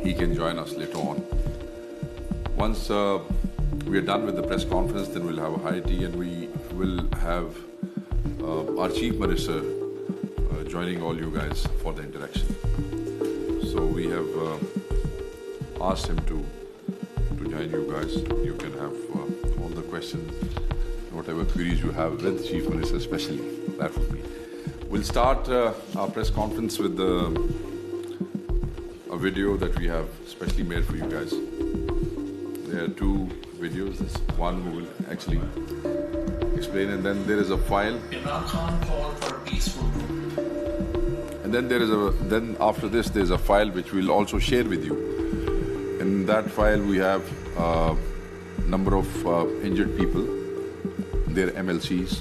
he can join us later on. Once we are done with the press conference, then we'll have a high tea and we will have our Chief Minister joining all you guys for the interaction. So we have asked him to join you guys. You can have all the questions, whatever queries you have with Chief Minister especially, that would be. We'll start our press conference with a video that we have specially made for you guys. There are two videos. This one who will actually explain, and then there is a file. Imran Khan called for peaceful. And then then after this there's a file which we'll also share with you. In that file we have a number of injured people, their MLCs,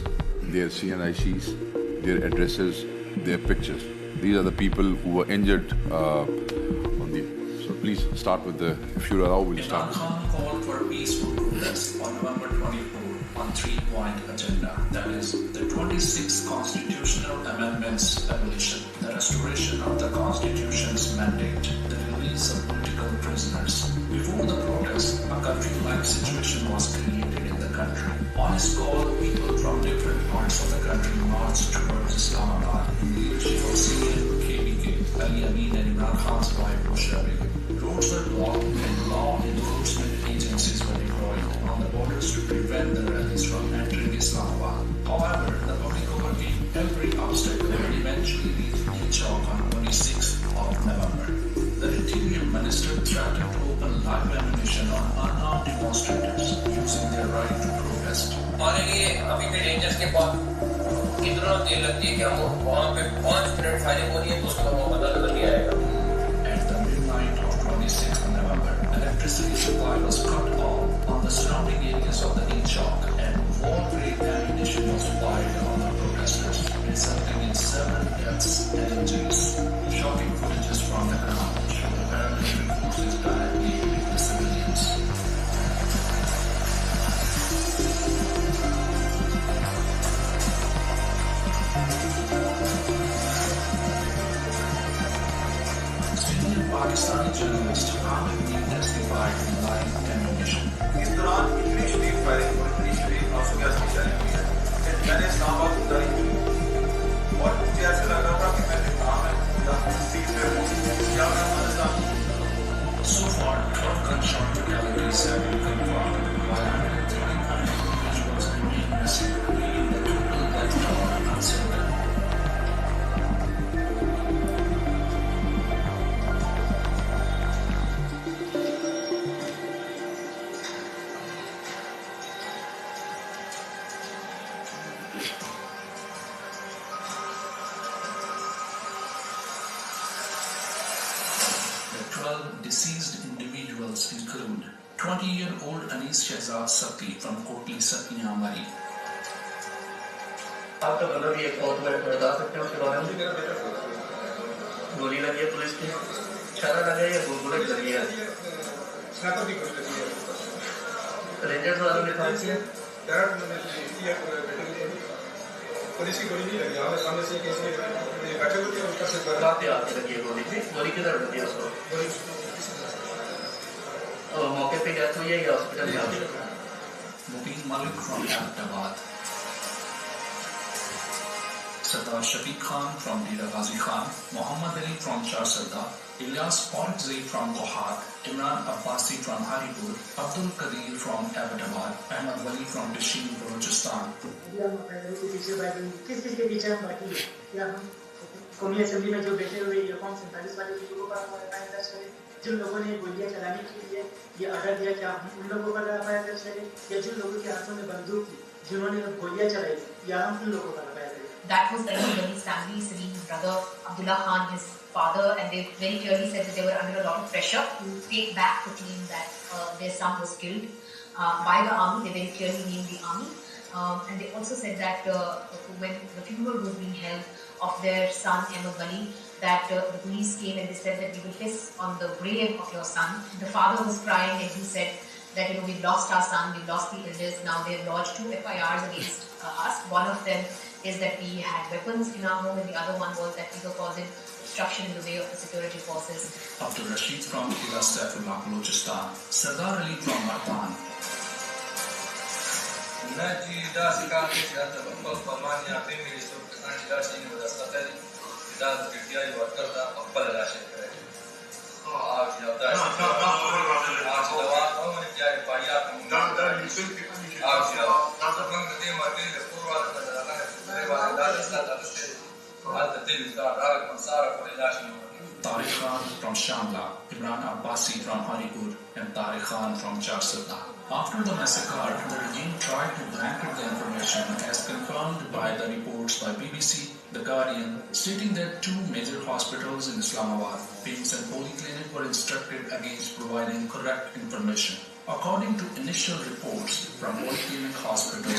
their CNICs, their addresses, their pictures. These are the people who were injured on the. So please start with the. If you allow, we'll start. Imran Khan called for peaceful protest on November 24 on 3-point agenda. That is the 26 constitutional amendments abolition, the restoration of the Constitution's mandate, the release of political prisoners. Before the protest, a country-like situation was created in the country. On his call, people from different parts of the country marched towards Islamabad in leadership of senior KBK, Ali Amin and Imran Khan's wife Bushra Begum. Roads were blocked and law enforcement agencies were deployed on the borders to prevent the rallies from entering Islamabad. However, the public overcame every obstacle and eventually reached the chalk on 26th of November. The Interior Minister threatened to open live ammunition on unarmed demonstrators using their right to protest. हमारे लिए अभी भी rangers के पास कितना देर लगती है कि हम वहाँ पे 5 मिनट फायरिंग हो रही है तो उसका मौका नजर नहीं आएगा. At the midnight of 26th of November, electricity supply was cut off on the surrounding areas of the Chowk and war-grade ammunition was fired on the protesters, resulting in 7 deaths and injuries. Shocking footages from the ground show the paramilitary forces directly hitting the civilians. Pakistani journalist Ahmed Dean testified in live ammunition. इस दौरान इतनी शरीफ firing और इतनी शरीफ आंसू gas की शायरी हुई है कि मैंने इस्लामाबाद उतारी और मुझे ऐसा लग रहा था कि मैंने कहा है या सीट पे हूँ या मैं अफगानिस्तान हूँ. So far, 12 gunshot fatalities have been confirmed, while 139 individuals remain missing, leaving the total death toll uncertain. Deceased individuals include 20-year-old Anis Shehzad Sakti from Kotli Sakti-Amari. आप तो मतलब ये बहुत बता सकते हो उसके बारे में. गोली लगी है पुलिस की, छारा लगा है या बुलेट लगी है. स्नाइपर की कोशिश की है. रेंजर्स वालों ने कहा कि पुलिस की गोली नहीं लगी. हमें सामने से किसी बैठे हुए थे उसका सिर पर कहाँ पे आके लगी है गोली थी. गोली किधर लगी है उसको. मौके पे डेथ हुई है या हॉस्पिटल में आके. Mubin Malik from Ahmedabad. Sardar Shafiq Khan from Dera Ghazi Khan, Muhammad Ali from Char Sardar, Ilyas Portzai from Kohat, Imran Abbasi from Haripur, Abdul Qadir from Ahmedabad, Ahmad Wali from Bishin, Balochistan. कौमी assembly में जो बैठे हुए ये कौन 47 वाले लोगों पर एफआईआर दर्ज करें. जिन लोगों ने गोलियां चलाने के लिए ये ऑर्डर दिया क्या उन लोगों पर एफआईआर दर्ज करें या जिन लोगों के हाथों में बंदूक थी जिन्होंने गोलियां चलाई या हम उन लोगों पर एफआईआर करें. That was Wali's family, Salim's brother Abdullah Khan, his father, and they very clearly said that they were under a lot of pressure to take back the claim that their son was killed by the army. They very clearly named the army. And they also said that when the funeral was being held of their son Ahmed Wali, that the police came and they said that we will hiss on the grave of your son. The father was crying and he said that we've lost our son, we've lost the elders. Now they've lodged 2 FIRs against us. One of them is that we had weapons in our home and the other one was that we were causing obstruction in the way of the security forces. Abdul Rashid from Ila Saifullah, Balochistan. Sardar Ali from Batan. Tariq Khan from Shamla, Imran Abbasi from Haripur, and Tariq Khan from Charsada. After the massacre, the regime tried to blanket the information as confirmed by the reports by BBC, The Guardian, stating that two major hospitals in Islamabad, PIMS and Polyclinic, were instructed against providing correct information. According to initial reports from Polyclinic Hospital,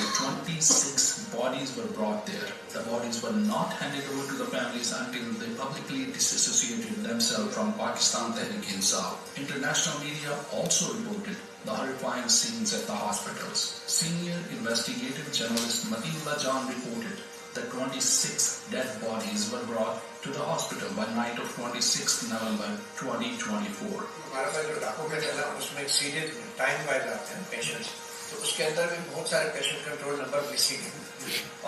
26 bodies were brought there. The bodies were not handed over to the families until they publicly disassociated themselves from Pakistan Tehreek-e-Insaf. International media also reported the horrifying scenes at the hospitals. Senior investigative journalist Matiullah Jan reported that 26 dead bodies were brought to the hospital by night of 26 November 2024. हमारे पास जो document है ना उसमें एक serial time wise आते हैं patients तो उसके अंदर भी बहुत सारे पेशेंट कंट्रोल नंबर मिसिंग है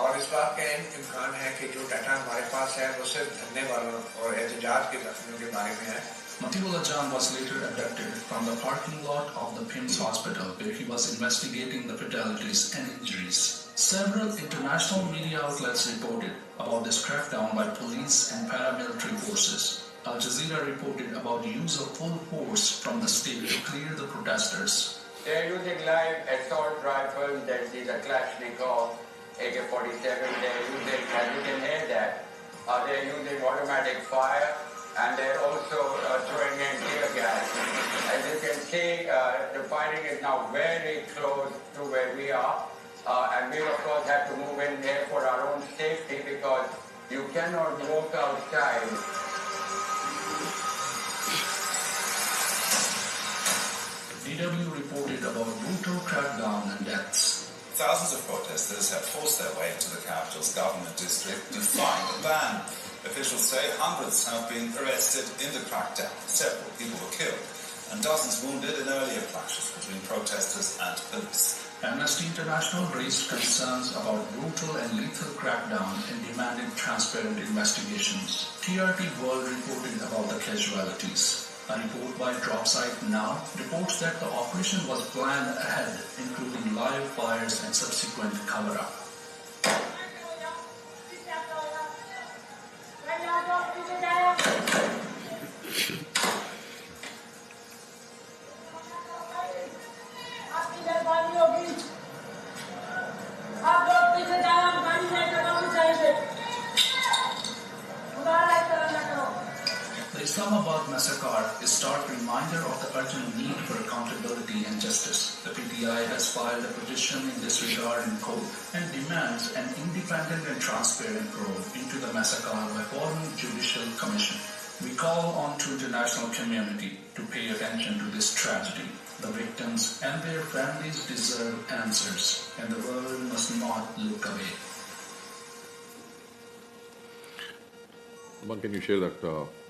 और इस बात का इम्कान है कि जो डाटा हमारे पास है वो सिर्फ धरने वालों और एहतजाज के जख्मियों के बारे में है. Matiullah Jan was later abducted from the parking lot of the PIMS hospital where he was investigating the fatalities and injuries. Several international media outlets reported about this crackdown by police and paramilitary forces. Al Jazeera reported about the use of full force from the state to clear the protesters. They are using live assault rifles, there's the Kalashnikov, AK-47, they are using, as you can hear that, they are using automatic fire and they are also throwing in tear gas. As you can see, the fighting is now very close to where we are. And we of course have to move in there for our own safety because you cannot walk outside. DW reported about brutal crackdown and deaths. Thousands of protesters have forced their way into the capital's government district, defying the ban. Officials say hundreds have been arrested in the crackdown. Several people were killed and dozens wounded in earlier clashes between protesters and police. Amnesty International raised concerns about brutal and lethal crackdown and demanded transparent investigations. TRT World reported about the casualties. A report by Dropsite Now reports that the operation was planned ahead, including live fires and subsequent cover-up. The Islamabad massacre is a stark reminder of the urgent need for accountability and justice. The PTI has filed a petition in this regard in court and demands an independent and transparent probe into the massacre by foreign judicial commission. We call on to international community to pay attention to this tragedy. The victims and their families deserve answers, and the world must not look away. Can you share that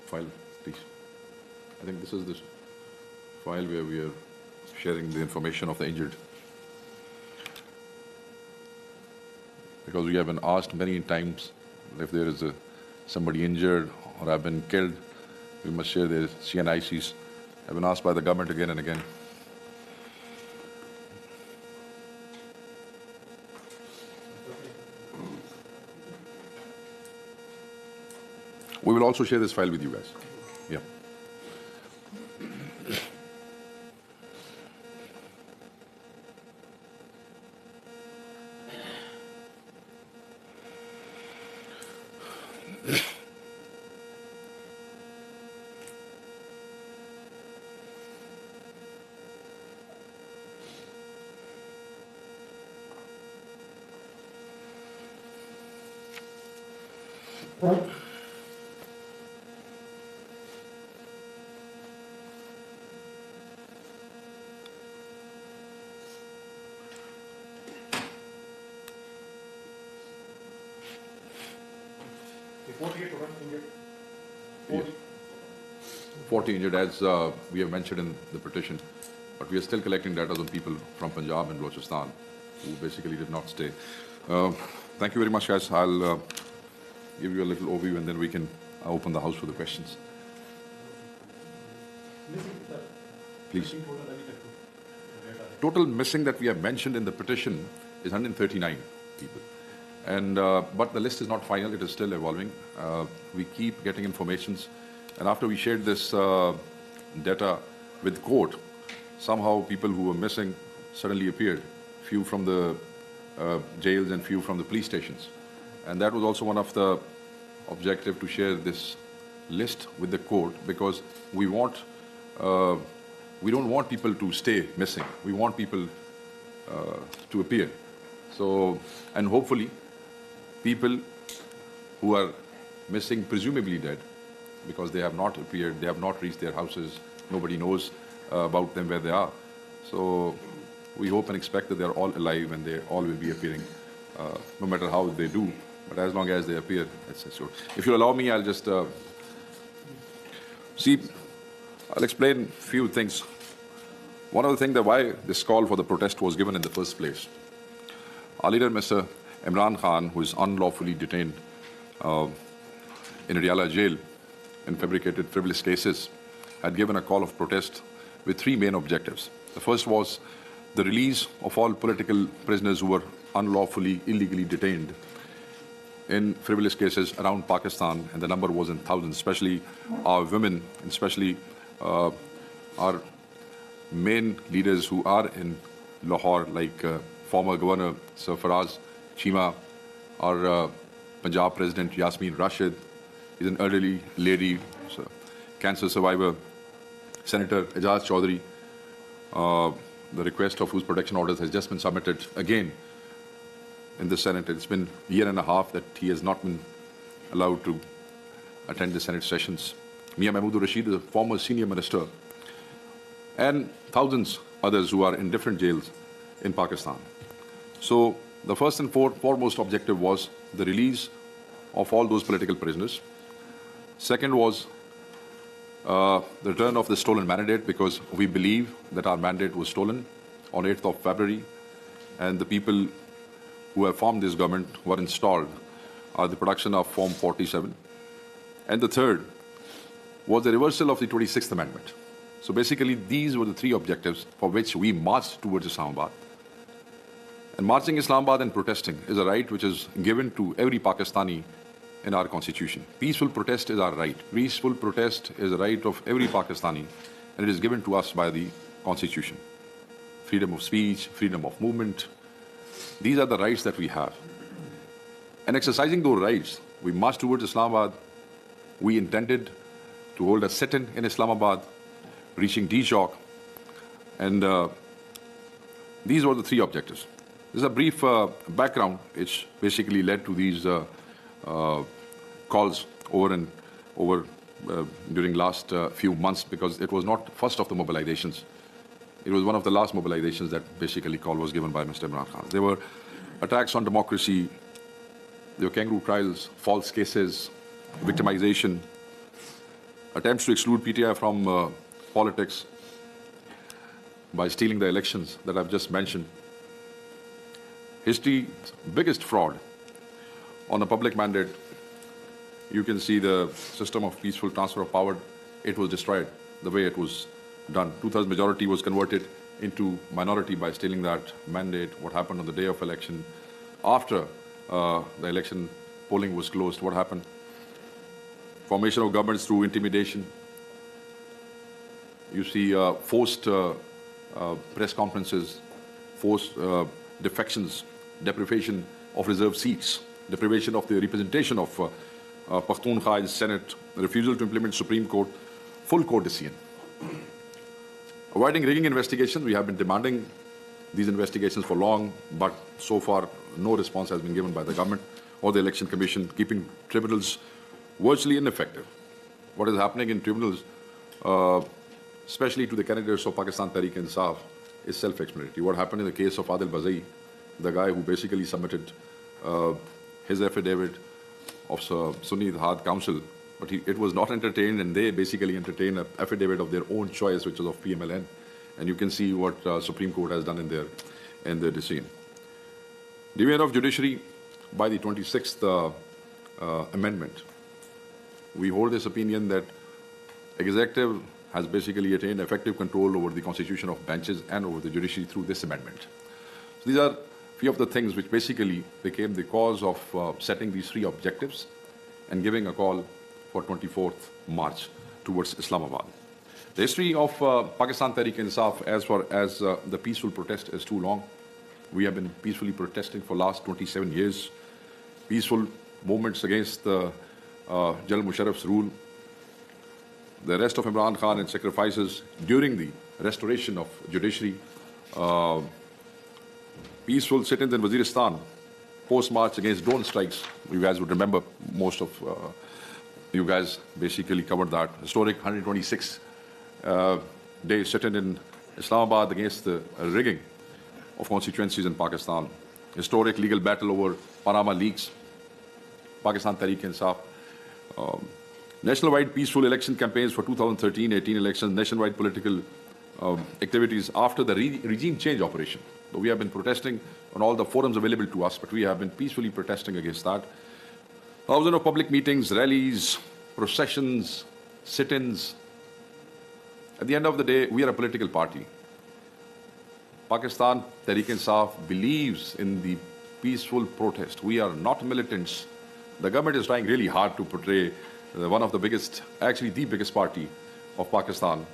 file, please? I think this is the file where we are sharing the information of the injured. Because we have been asked many times if there is somebody injured or have been killed, we must share their CNICs. Have been asked by the government again and again. We will also share this file with you guys. Yeah. Report here to run injured. 40 injured, as we have mentioned in the petition. But we are still collecting data on people from Punjab and Balochistan who basically did not stay. Thank you very much, guys. I'll give you a little overview and then we can open the house for the questions. Please. Total missing that we have mentioned in the petition is 139 people. And but the list is not final, it is still evolving. We keep getting informations. And after we shared this data with court, somehow people who were missing suddenly appeared, few from the jails and few from the police stations. And that was also one of the objective to share this list with the court, because we don't want people to stay missing. We want people to appear. So, and hopefully people who are missing, presumably dead, because they have not appeared, they have not reached their houses, nobody knows about them, where they are. So we hope and expect that they are all alive and they all will be appearing, no matter how they do, but as long as they appear, that's sure. If you allow me, I'll just I'll explain a few things. One of the things that why this call for the protest was given in the first place. Our leader, Mr. Imran Khan, who is unlawfully detained in Riyala jail in fabricated frivolous cases, had given a call of protest with three main objectives. The first was the release of all political prisoners who were unlawfully, illegally detained in frivolous cases around Pakistan, and the number was in thousands, especially our women, and especially our main leaders who are in Lahore, like former Governor Sarfaraz Chima, our Punjab President Yasmin Rashid, is an elderly lady, cancer survivor, Senator Ejaz Chaudhry, the request of whose protection orders has just been submitted again in the Senate. It's been a year and a half that he has not been allowed to attend the Senate sessions. Mia Mahmood Rashid is a former senior minister, and thousands others who are in different jails in Pakistan. So the first and foremost objective was the release of all those political prisoners. Second was the return of the stolen mandate, because we believe that our mandate was stolen on 8th of February, and the people who have formed this government, who are installed, are the production of Form 47. And the third was the reversal of the 26th Amendment. So basically, these were the three objectives for which we marched towards Islamabad. And marching Islamabad and protesting is a right which is given to every Pakistani in our constitution. Peaceful protest is our right. Peaceful protest is a right of every Pakistani, and it is given to us by the constitution. Freedom of speech, freedom of movement. These are the rights that we have. And exercising those rights, we marched towards Islamabad. We intended to hold a sit-in in Islamabad, reaching D-Chowk, and these were the three objectives. This is a brief background which basically led to these calls over during last few months, because it was not first of the mobilizations. It was one of the last mobilizations that basically call was given by Mr. Imran Khan. There were attacks on democracy, there were kangaroo trials, false cases, victimization, attempts to exclude PTI from politics by stealing the elections that I've just mentioned. History's biggest fraud on a public mandate. You can see the system of peaceful transfer of power. It was destroyed the way it was done. 2/3 majority was converted into minority by stealing that mandate. What happened on the day of election? After the election polling was closed, what happened? Formation of governments through intimidation. You see forced press conferences, forced defections, deprivation of reserved seats, deprivation of the representation of Pakhtunkhwa in Senate, refusal to implement Supreme Court, full court decision. Avoiding rigging investigations, we have been demanding these investigations for long, but so far no response has been given by the government or the Election Commission, keeping tribunals virtually ineffective. What is happening in tribunals, especially to the candidates of Pakistan Tehreek-e-Insaf, is self-explanatory. What happened in the case of Adil Bazai, the guy who basically submitted his affidavit of Sunni Ittihad Council but it was not entertained, and they basically entertained an affidavit of their own choice, which was of PMLN. And you can see what Supreme Court has done in their decision. Division of Judiciary by the 26th Amendment. We hold this opinion that executive has basically attained effective control over the constitution of benches and over the judiciary through this amendment. So these are few of the things which basically became the cause of setting these three objectives and giving a call for 24th March towards Islamabad. The history of Pakistan Tehreek-e-Insaf as far as the peaceful protest is too long. We have been peacefully protesting for last 27 years. Peaceful movements against General Musharraf's rule. The arrest of Imran Khan and sacrifices during the restoration of judiciary. Peaceful sit-ins in Waziristan, post-march against drone strikes. You guys would remember, most of you guys basically covered that. Historic 126 day sit-in in Islamabad against the rigging of constituencies in Pakistan. Historic legal battle over Panama leaks. Pakistan Tehreek-e-Insaf. Nationwide peaceful election campaigns for 2013-18 elections, nationwide political activities after the regime change operation. So we have been protesting on all the forums available to us, but we have been peacefully protesting against that. Thousands of public meetings, rallies, processions, sit-ins. At the end of the day, we are a political party. Pakistan Tehreek-e-Insaf believes in the peaceful protest. We are not militants. The government is trying really hard to portray one of the biggest, actually the biggest party of Pakistan.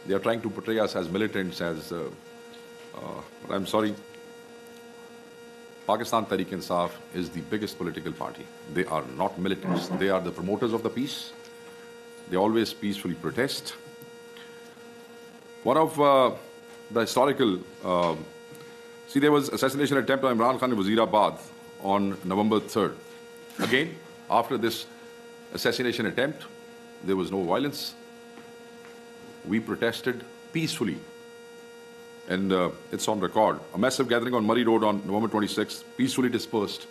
They are trying to portray us as militants, as, but I'm sorry, Pakistan Tehreek-e-Insaf is the biggest political party. They are not militants. They are the promoters of the peace. They always peacefully protest. One of the historical, there was assassination attempt on Imran Khan in Wazirabad on November 3rd. Again, after this assassination attempt, there was no violence. We protested peacefully, and it's on record. A massive gathering on Murray Road on November 26th, peacefully dispersed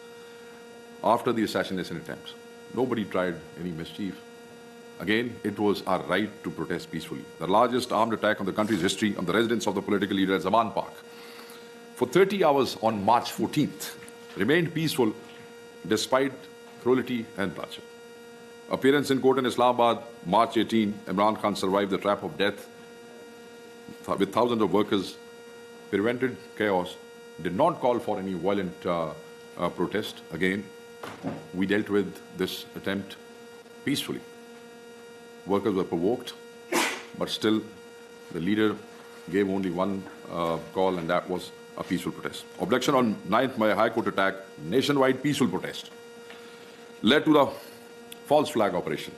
after the assassination attempt. Nobody tried any mischief. Again, it was our right to protest peacefully. The largest armed attack on the country's history on the residence of the political leader at Zaman Park. For 30 hours on March 14th, remained peaceful despite cruelty and bloodshed. Appearance in court in Islamabad, March 18, Imran Khan survived the trap of death with thousands of workers, prevented chaos, did not call for any violent protest. Again, we dealt with this attempt peacefully. Workers were provoked, but still the leader gave only one call, and that was a peaceful protest. Objection on 9th May High Court attack, nationwide peaceful protest, led to the false flag operation.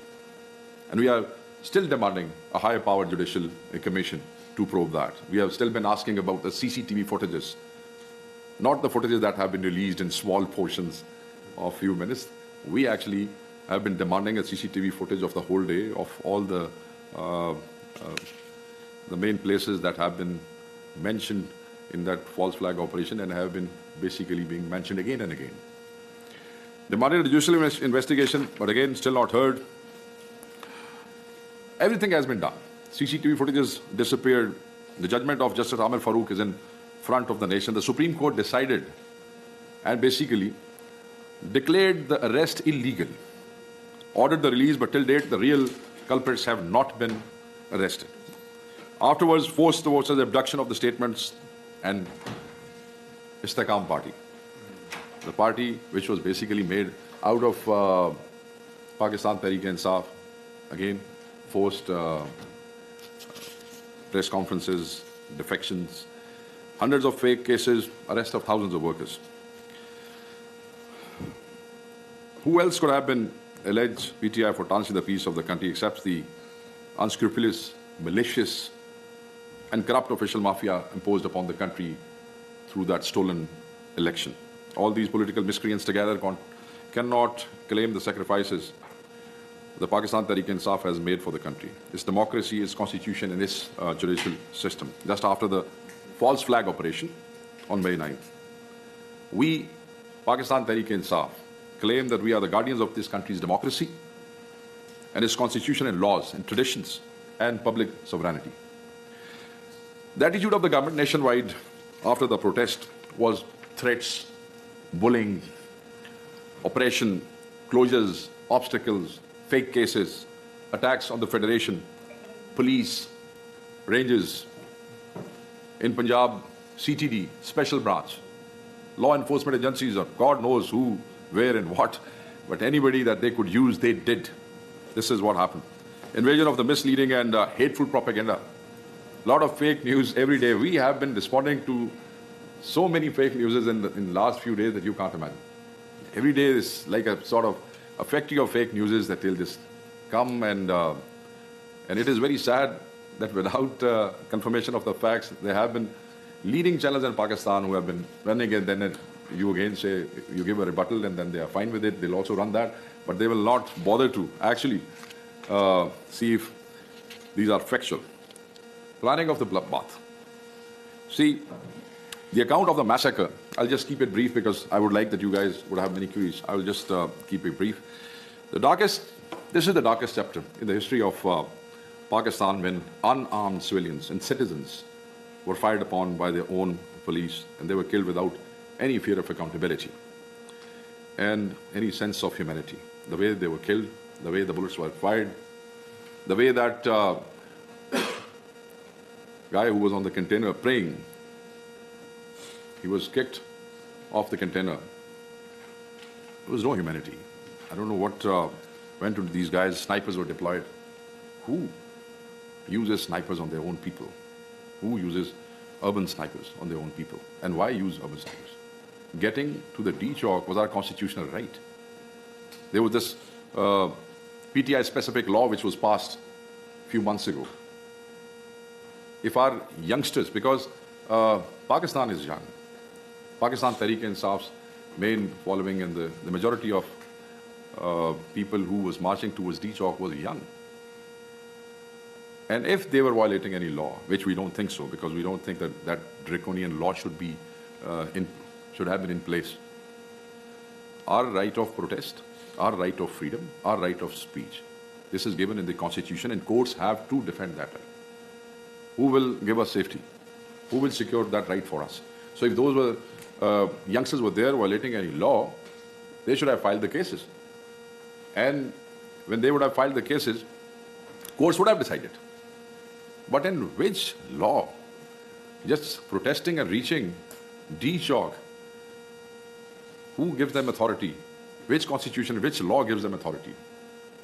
And we are still demanding a higher powered judicial commission to probe that. We have still been asking about the CCTV footages, not the footages that have been released in small portions of few minutes. We actually have been demanding a CCTV footage of the whole day, of all the main places that have been mentioned in that false flag operation and have been basically being mentioned again and again. Demanded a judicial investigation, but again, still not heard. Everything has been done. CCTV footage has disappeared. The judgment of Justice Amir Farooq is in front of the nation. The Supreme Court decided and basically declared the arrest illegal, ordered the release, but till date, the real culprits have not been arrested. Afterwards, forced towards the abduction of the statements and Istakam Party, the party which was basically made out of Pakistan Tehreek-e-Insaf, again, forced press conferences, defections, hundreds of fake cases, arrest of thousands of workers. Who else could have been alleged PTI for tarnishing the peace of the country except the unscrupulous, malicious, and corrupt official mafia imposed upon the country through that stolen election? All these political miscreants together cannot claim the sacrifices the Pakistan Tehreek-e-Insaf has made for the country, its democracy, its constitution, and its judicial system. Just after the false flag operation on May 9th, we, Pakistan Tehreek-e-Insaf, claim that we are the guardians of this country's democracy, and its constitution and laws and traditions and public sovereignty. The attitude of the government nationwide after the protest was threats, bullying, oppression, closures, obstacles, fake cases, attacks on the Federation, police, ranges, in Punjab, CTD, special branch, law enforcement agencies, or God knows who, where and what, but anybody that they could use, they did. This is what happened. Invasion of the misleading and hateful propaganda. A lot of fake news every day. We have been responding to so many fake news in the last few days that you can't imagine. Every day is like a sort of a factory of fake news that they'll just come and it is very sad that without confirmation of the facts, there have been leading channels in Pakistan who have been running it, then you again say, you give a rebuttal and then they are fine with it, they'll also run that, but they will not bother to actually see if these are factual. Planning of the bloodbath. See, the account of the massacre, I'll just keep it brief because I would like that you guys would have many queries. I will just keep it brief. This is the darkest chapter in the history of Pakistan when unarmed civilians and citizens were fired upon by their own police and they were killed without any fear of accountability and any sense of humanity. The way they were killed, the way the bullets were fired, the way that guy who was on the container praying, he was kicked off the container. There was no humanity. I don't know what went to these guys. Snipers were deployed. Who uses snipers on their own people? Who uses urban snipers on their own people? And why use urban snipers? Getting to the D chalk was our constitutional right. There was this PTI-specific law which was passed a few months ago. If our youngsters, because Pakistan is young, Pakistan Tehreek-e-Insaf's main following and the majority of people who was marching towards D chalk was young. And if they were violating any law, which we don't think so, because we don't think that that draconian law should have been in place, our right of protest, our right of freedom, our right of speech, this is given in the Constitution, and courts have to defend that right. Who will give us safety? Who will secure that right for us? So if those were youngsters were there violating any law, they should have filed the cases. And when they would have filed the cases, courts would have decided. But in which law? Just protesting and reaching D chalk. Who gives them authority? Which constitution, which law gives them authority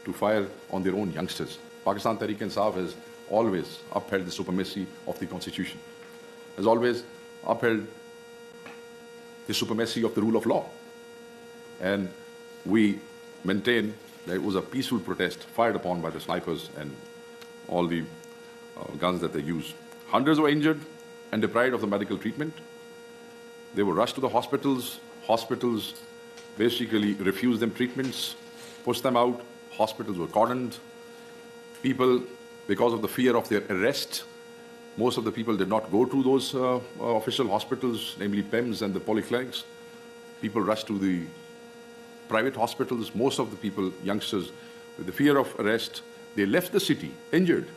to fire on their own youngsters? Pakistan Tehreek-e-Insaf has always upheld the supremacy of the constitution, has always upheld the supremacy of the rule of law. And we maintain that it was a peaceful protest fired upon by the snipers and all the guns that they used. Hundreds were injured and deprived of the medical treatment. They were rushed to the hospitals. Hospitals basically refused them treatments, pushed them out. Hospitals were cordoned. People, because of the fear of their arrest, most of the people did not go to those official hospitals, namely PEMS and the polyclinics. People rushed to the private hospitals. Most of the people, youngsters, with the fear of arrest, they left the city injured.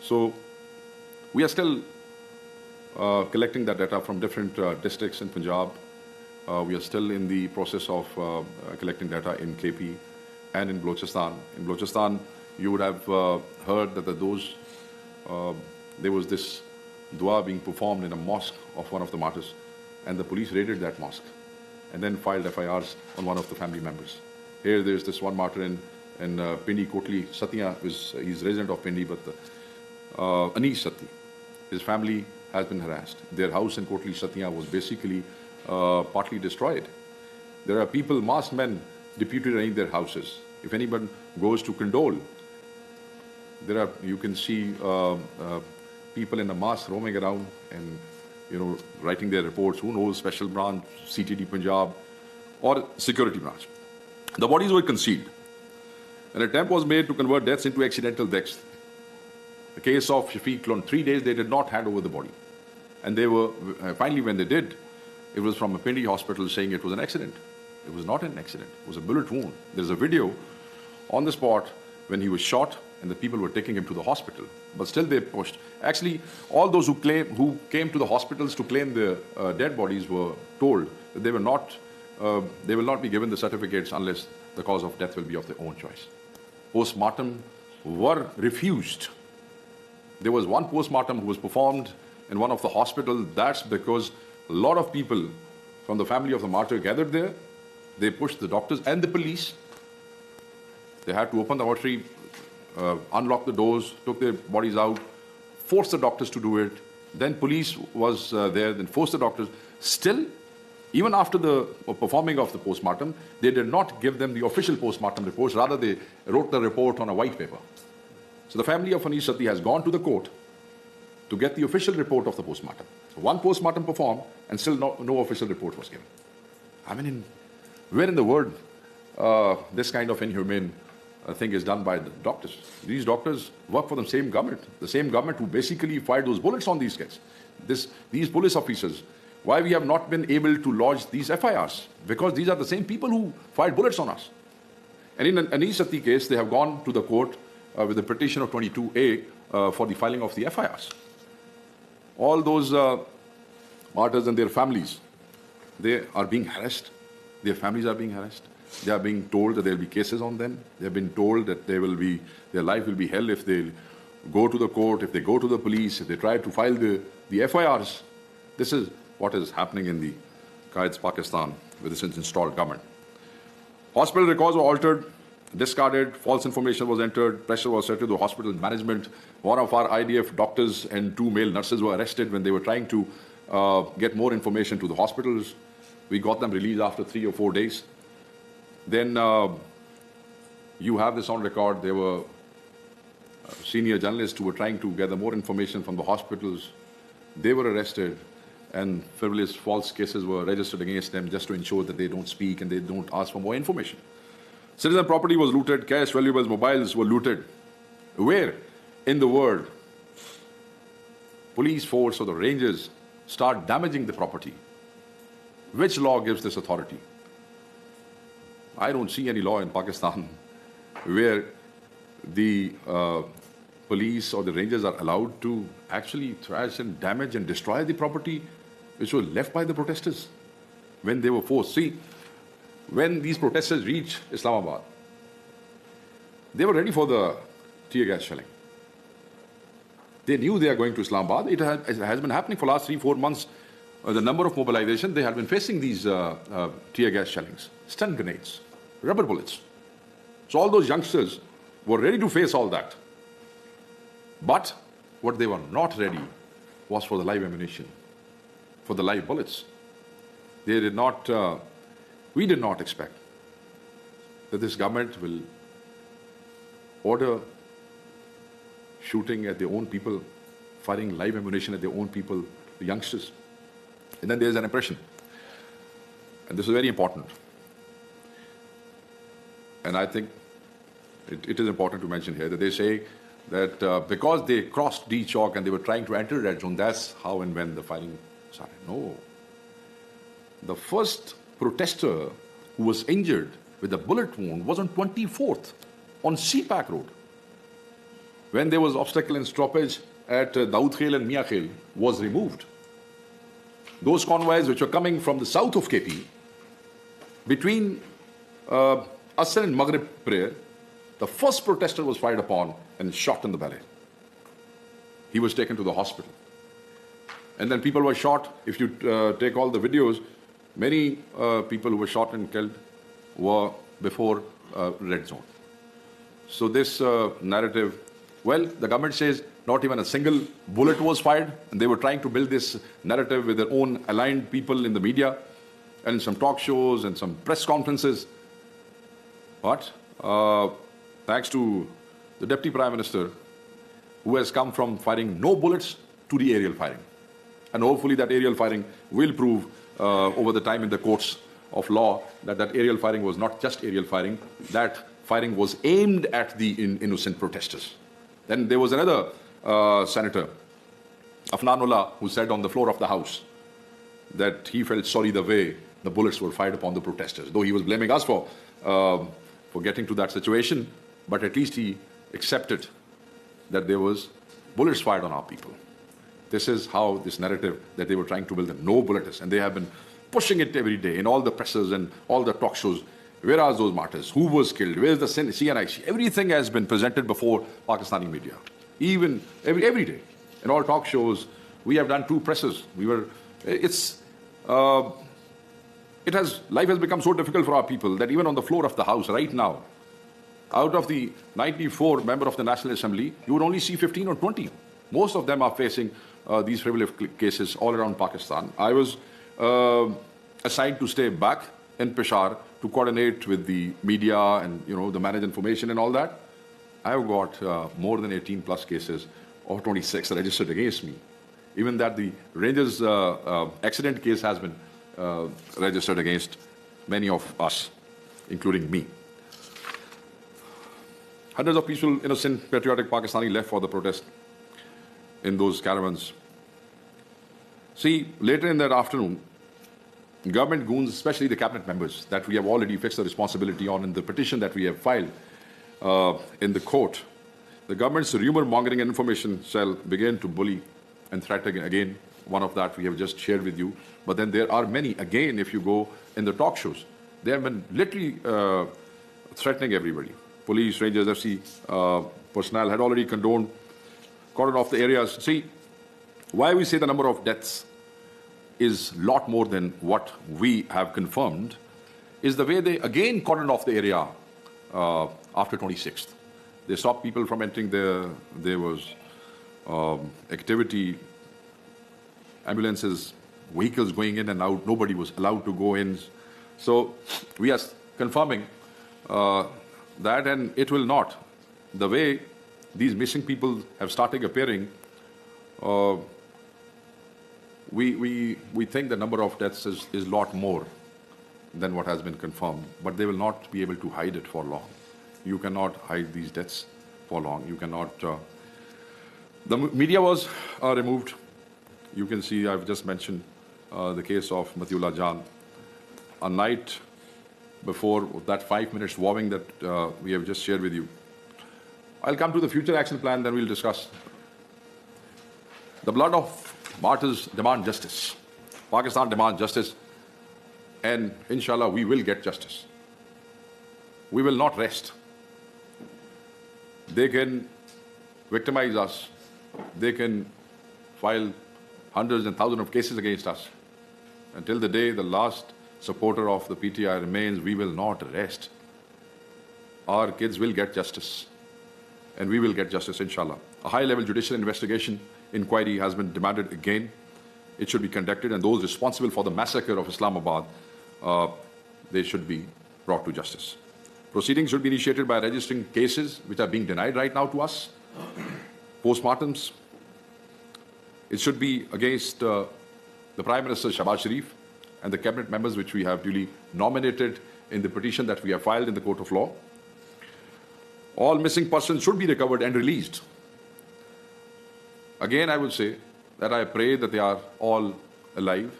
So we are still collecting that data from different districts in Punjab. We are still in the process of collecting data in KP and in Balochistan. In Balochistan, you would have heard that there was this dua being performed in a mosque of one of the martyrs, and the police raided that mosque and then filed FIRs on one of the family members. Here there's this one martyr in Pindi, Kotli, Satya, he's resident of Pindi, but Anish Sati, his family has been harassed. Their house in Kotli, Satya was partly destroyed. There are people, masked men, deputed in their houses. If anyone goes to condole, you can see people in a mask roaming around and writing their reports. Who knows, special branch, CTD Punjab, or security branch. The bodies were concealed. An attempt was made to convert deaths into accidental deaths. The case of Shafiq Lon, 3 days they did not hand over the body. And they were, finally when they did, it was from a Pindi hospital saying it was an accident. It was not an accident. It was a bullet wound. There's a video on the spot when he was shot and the people were taking him to the hospital. But still they pushed. Actually, all those who came to the hospitals to claim the dead bodies were told that they will not be given the certificates unless the cause of death will be of their own choice. Post-mortem were refused. There was one post-mortem who was performed in one of the hospitals. That's because a lot of people from the family of the martyr gathered there. They pushed the doctors and the police. They had to open the mortuary, unlock the doors, took their bodies out, forced the doctors to do it. Then police was there, then forced the doctors. Still, even after the performing of the post-mortem, they did not give them the official post-mortem reports. Rather, they wrote the report on a white paper. So the family of Anish Sati has gone to the court to get the official report of the post-mortem. So one post-mortem performed and still no official report was given. I mean, where in the world this kind of inhumane thing is done by the doctors? These doctors work for the same government who basically fired those bullets on these kids. These police officers, why we have not been able to lodge these FIRs? Because these are the same people who fired bullets on us. And in an Anish Sati case, they have gone to the court with a petition of 22A for the filing of the FIRs. All those martyrs and their families, they are being harassed. Their families are being harassed. They are being told that there will be cases on them. They have been told that their life will be hell if they go to the court, if they go to the police, if they try to file the FIRs. This is what is happening in the Qaid's Pakistan with this installed government. Hospital records were altered, discarded, false information was entered, pressure was set to the hospital management. One of our IDF doctors and 2 male nurses were arrested when they were trying to get more information to the hospitals. We got them released after 3 or 4 days. Then you have this on record. There were senior journalists who were trying to gather more information from the hospitals. They were arrested and frivolous false cases were registered against them just to ensure that they don't speak and they don't ask for more information. Citizen property was looted, cash, valuables, mobiles were looted. Where in the world police force or the rangers start damaging the property? Which law gives this authority? I don't see any law in Pakistan where the police or the rangers are allowed to actually thrash and damage and destroy the property which was left by the protesters when they were forced. See, when these protesters reached Islamabad, they were ready for the tear gas shelling. They knew they are going to Islamabad. It has been happening for the last 3-4 months. The number of mobilization, they had been facing these tear gas shellings, stun grenades, rubber bullets. So all those youngsters were ready to face all that. But what they were not ready was for the live ammunition, for the live bullets. They did not, we did not expect that this government will order shooting at their own people, firing live ammunition at their own people, the youngsters. And then there's an impression. And this is very important. And I think it is important to mention here that they say that because they crossed D Chalk and they were trying to enter Red Zone, that's how and when the fighting started. No. The first protester who was injured with a bullet wound was on 24th on CPAC Road. When there was obstacle and stoppage at Daud Khel and Mia Khel was removed. Those convoys which were coming from the south of KP, between Asr and Maghrib prayer, the first protester was fired upon and shot in the belly. He was taken to the hospital. And then people were shot. If you take all the videos, many people who were shot and killed were before Red Zone. So this narrative, well, the government says not even a single bullet was fired, and they were trying to build this narrative with their own aligned people in the media and in some talk shows and some press conferences. But thanks to the Deputy Prime Minister, who has come from firing no bullets to the aerial firing. And hopefully that aerial firing will prove over the time in the courts of law that aerial firing was not just aerial firing, that firing was aimed at the innocent protesters. Then there was another senator, Afnanullah, who said on the floor of the House that he felt sorry the way the bullets were fired upon the protesters. Though he was blaming us for getting to that situation, but at least he accepted that there was bullets fired on our people. This is how this narrative that they were trying to build, that no bullet is, and they have been pushing it every day in all the presses and all the talk shows. Where are those martyrs? Who was killed? Where is the CNIC? Everything has been presented before Pakistani media, even every day. In all talk shows, we have done 2 presses. Life has become so difficult for our people that even on the floor of the House right now, out of the 94 members of the National Assembly, you would only see 15 or 20. Most of them are facing these frivolous cases all around Pakistan. I was assigned to stay back in Peshawar to coordinate with the media and the managed information and all that. I have got more than 18 plus cases of 26 registered against me. Even that the Rangers accident case has been registered against many of us, including me. Hundreds of peaceful, innocent, patriotic Pakistani left for the protest in those caravans. See, later in that afternoon, government goons, especially the cabinet members that we have already fixed the responsibility on in the petition that we have filed in the court, the government's rumor-mongering and information cell began to bully and threaten again. One of that we have just shared with you. But then there are many, again, if you go in the talk shows, they have been literally threatening everybody. Police, Rangers, FC personnel had already cordoned off the areas. See, why we say the number of deaths is a lot more than what we have confirmed is the way they again cordoned off the area after 26th. They stopped people from entering there. There was activity, ambulances, vehicles going in and out. Nobody was allowed to go in. So we are confirming that, and it will not. The way these missing people have started appearing, we think the number of deaths is a lot more than what has been confirmed, but they will not be able to hide it for long. You cannot hide these deaths for long. You cannot. The media was removed. You can see I've just mentioned the case of Matiullah Jan. A night before that 5 minutes warning that we have just shared with you. I'll come to the future action plan, then we'll discuss. The blood of martyrs demand justice. Pakistan demands justice, and inshallah we will get justice. We will not rest. They can victimize us. They can file hundreds and thousands of cases against us. Until the day the last supporter of the PTI remains, we will not rest. Our kids will get justice, and we will get justice, inshallah. A high-level judicial investigation inquiry has been demanded again. It should be conducted, and those responsible for the massacre of Islamabad, they should be brought to justice. Proceedings should be initiated by registering cases which are being denied right now to us. Postmortems. It should be against the Prime Minister Shahbaz Sharif and the cabinet members which we have duly nominated in the petition that we have filed in the court of law. All missing persons should be recovered and released. Again, I will say that I pray that they are all alive.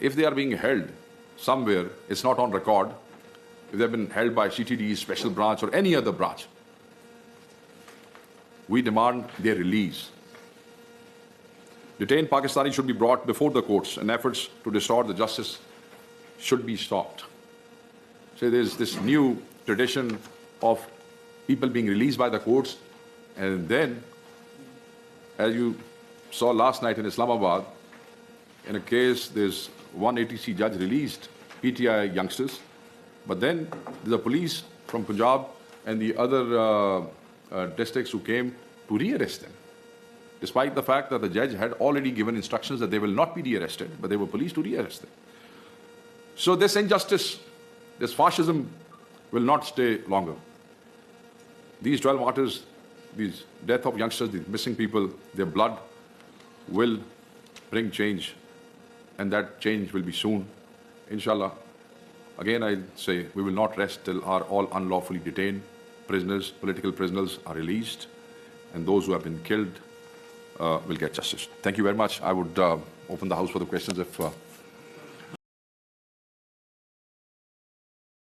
If they are being held somewhere, it's not on record. If they've been held by CTD, special branch, or any other branch, we demand their release. Detained Pakistanis should be brought before the courts, and efforts to restore the justice should be stopped. So there's this new tradition of people being released by the courts, and then, as you saw last night in Islamabad, in a case, there's one ATC judge released PTI youngsters, but then the police from Punjab and the other districts who came to rearrest them, despite the fact that the judge had already given instructions that they will not be rearrested, but they were police to rearrest them. So this injustice, this fascism will not stay longer. These 12 martyrs, these death of youngsters, these missing people, their blood will bring change, and that change will be soon, inshallah. Again, I say we will not rest till our all unlawfully detained prisoners, political prisoners, are released, and those who have been killed will get justice. Thank you very much. I would open the House for the questions if